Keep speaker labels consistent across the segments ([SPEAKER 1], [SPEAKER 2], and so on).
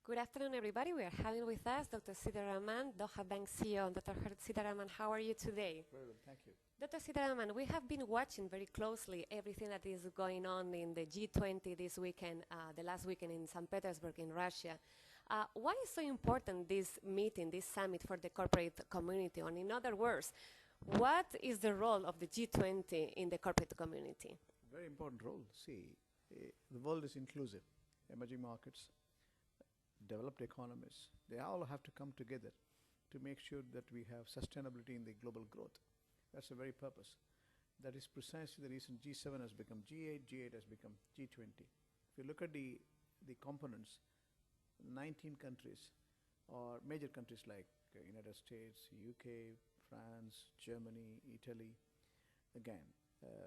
[SPEAKER 1] Good afternoon, everybody. We are having with us Dr. Seetharaman, Doha Bank CEO. Dr. Seetharaman, how are you today?
[SPEAKER 2] Very well, thank you.
[SPEAKER 1] Dr. Seetharaman, we have been watching very closely everything that is going on in the G20 this weekend, the last weekend in St. Petersburg in Russia. Why is so important this meeting, this summit for the corporate community? Or in other words, what is the role of the G20 in the corporate community?
[SPEAKER 2] Very important role. See, the world is inclusive. Emerging markets, developed economies, they all have to come together to make sure that we have sustainability in the global growth. That's the very purpose. That is precisely the reason G7 has become G8, G8 has become G20. If you look at the components, 19 countries, or major countries like United States, UK, France, Germany, Italy, again,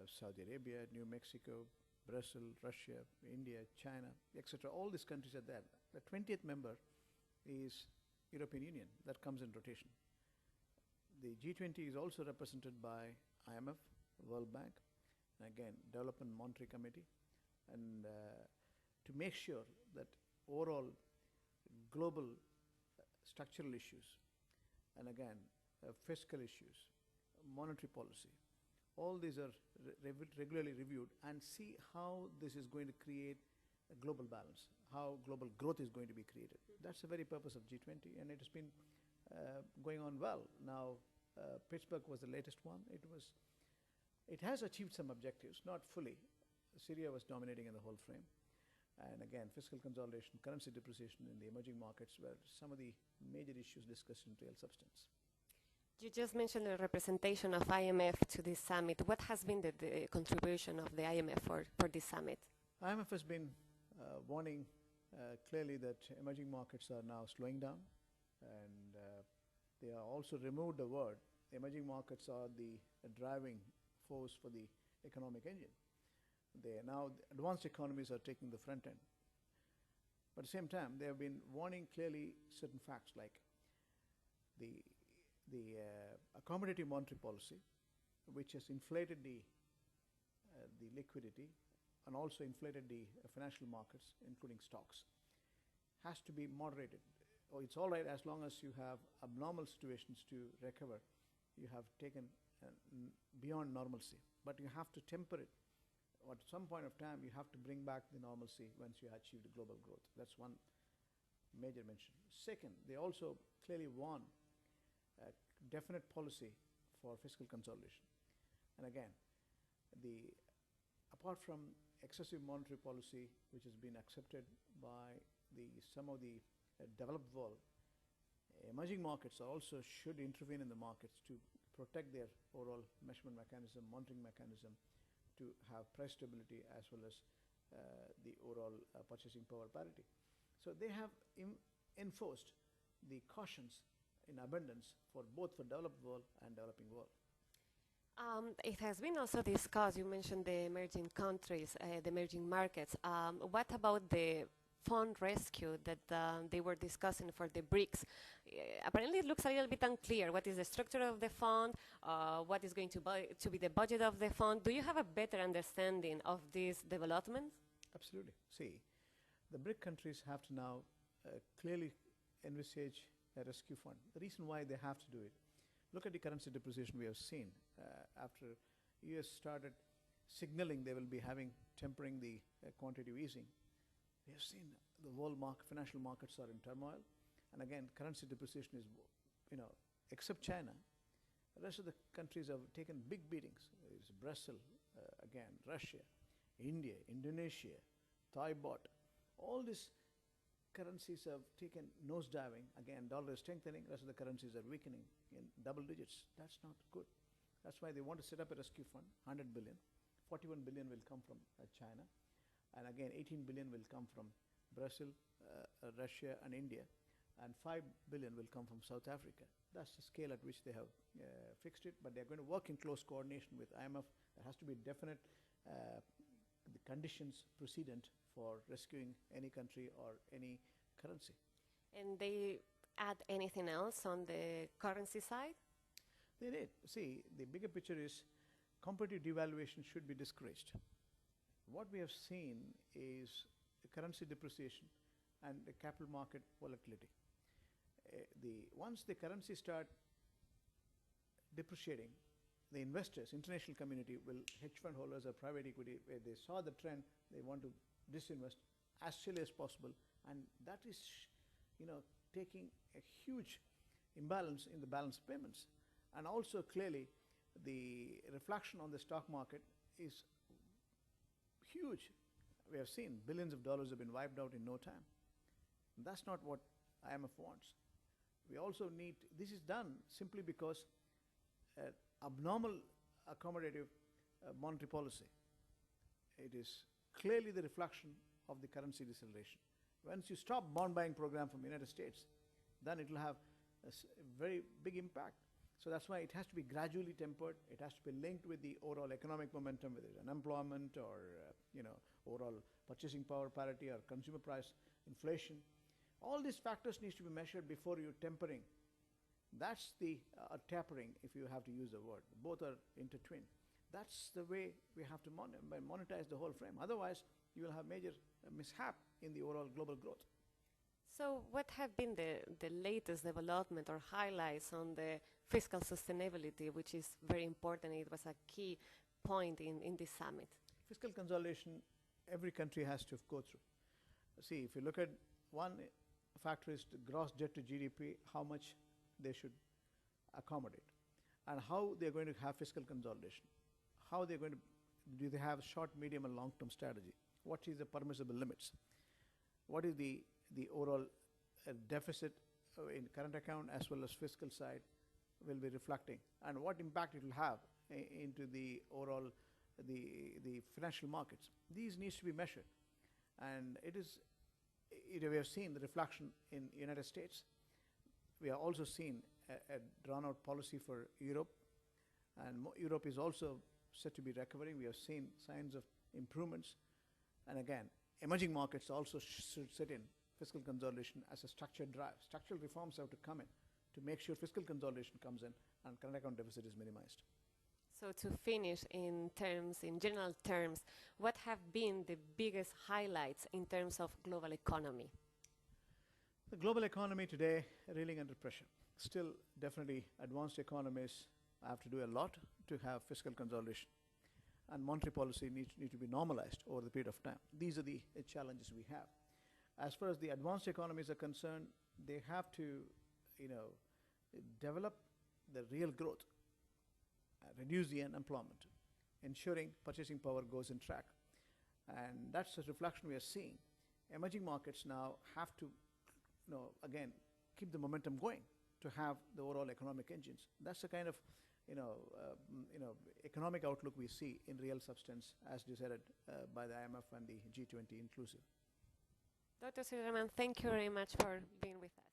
[SPEAKER 2] Saudi Arabia, New Mexico, Brazil, Russia, India, China, etc. All these countries are there. The 20th member is European Union. That comes in rotation. The G20 is also represented by IMF, World Bank, and again, Development Monetary Committee, and to make sure that overall global structural issues, and again, fiscal issues, monetary policy, all these are regularly reviewed and see how this is going to create a global balance, how global growth is going to be created. That's the very purpose of G20, and it has been going on well. Now, Pittsburgh was the latest one. It has achieved some objectives, not fully. Syria was dominating in the whole frame. And again, fiscal consolidation, currency depreciation in the emerging markets were some of the major issues discussed in real substance.
[SPEAKER 1] You just mentioned the representation of IMF to this summit. What has been the contribution of the IMF for this summit?
[SPEAKER 2] IMF has been warning clearly that emerging markets are now slowing down, and they are also removed the word. Emerging markets are the driving force for the economic engine. They are now, advanced economies are taking the front end. But at the same time, they have been warning clearly certain facts like the accommodative monetary policy, which has inflated the liquidity and also inflated the financial markets, including stocks, has to be moderated. It's all right as long as you have abnormal situations to recover. You have taken beyond normalcy, but you have to temper it. At some point of time, you have to bring back the normalcy once you achieve the global growth. That's one major mention. Second, they also clearly warn a definite policy for fiscal consolidation. And again, apart from excessive monetary policy, which has been accepted by some of the developed world, emerging markets also should intervene in the markets to protect their overall measurement mechanism, monitoring mechanism, to have price stability as well as the overall purchasing power parity. So they have enforced the cautions in abundance for both for developed world and developing world.
[SPEAKER 1] It has been also discussed, you mentioned the emerging countries, the emerging markets. What about the fund rescue that they were discussing for the BRICS? Apparently it looks a little bit unclear. What is the structure of the fund? What is going to be the budget of the fund? Do you have a better understanding of these developments?
[SPEAKER 2] Absolutely. See, the BRIC countries have to now clearly envisage a rescue fund. The reason why they have to do it, look at the currency depreciation we have seen after US started signaling they will be tempering the quantitative easing. We have seen the world financial markets are in turmoil, and again, currency depreciation is, except China, the rest of the countries have taken big beatings. It's Brazil, again, Russia, India, Indonesia, Thai baht. All these currencies have taken nosediving. Again, dollar is strengthening, rest of the currencies are weakening in double digits. That's not good. That's why they want to set up a rescue fund, 100 billion. 41 billion will come from China. And again, 18 billion will come from Brazil, Russia, and India. And 5 billion will come from South Africa. That's the scale at which they have fixed it. But they're going to work in close coordination with IMF. There has to be definite the conditions precedent for rescuing any country or any currency.
[SPEAKER 1] And they add anything else on the currency side?
[SPEAKER 2] They did. See, the bigger picture is competitive devaluation should be discouraged. What we have seen is the currency depreciation and the capital market volatility. Once the currency start depreciating, the investors, international community, hedge fund holders or private equity, where they saw the trend, they want to disinvest as silly as possible, and that is, taking a huge imbalance in the balance payments. And also clearly, the reflection on the stock market is huge. We have seen billions of dollars have been wiped out in no time. That's not what IMF wants. We also need, this is done simply because abnormal accommodative monetary policy. It is clearly the reflection of the currency deceleration. Once you stop bond buying program from the United States, then it will have a very big impact. So that's why it has to be gradually tempered. It has to be linked with the overall economic momentum, whether it's unemployment or overall purchasing power parity or consumer price inflation. All these factors need to be measured before you're tempering. That's the tapering, if you have to use the word. Both are intertwined. That's the way we have to monetize the whole frame. Otherwise, you will have major mishap in the overall global growth.
[SPEAKER 1] So what have been the latest development or highlights on the fiscal sustainability, which is very important? It was a key point in this summit.
[SPEAKER 2] Fiscal consolidation, every country has to go through. See, if you look at one factor is the gross debt to GDP, how much they should accommodate, and how they're going to have fiscal consolidation. How they're going to, do they have short, medium, and long-term strategy? What is the permissible limits? What is the overall deficit in current account as well as fiscal side will be reflecting, and what impact it will have into the overall the financial markets. These needs to be measured, and we have seen the reflection in United States. We have also seen a drawn-out policy for Europe, and Europe is also said to be recovering. We have seen signs of improvements, and again, emerging markets also should sit in fiscal consolidation as a structured drive. Structural reforms have to come in to make sure fiscal consolidation comes in and current account deficit is minimized.
[SPEAKER 1] So to finish in general terms, what have been the biggest highlights in terms of global economy?
[SPEAKER 2] The global economy today reeling under pressure. Still, definitely advanced economies have to do a lot to have fiscal consolidation, and monetary policy need to be normalized over the period of time. These are the challenges we have. As far as the advanced economies are concerned, they have to, develop the real growth, reduce the unemployment, ensuring purchasing power goes in track. And that's the reflection we are seeing. Emerging markets now have to, again, keep the momentum going to have the overall economic engines. That's the kind of, economic outlook we see in real substance as decided by the IMF and the G20 inclusive.
[SPEAKER 1] Dr. Seetharaman, thank you very much for being with us.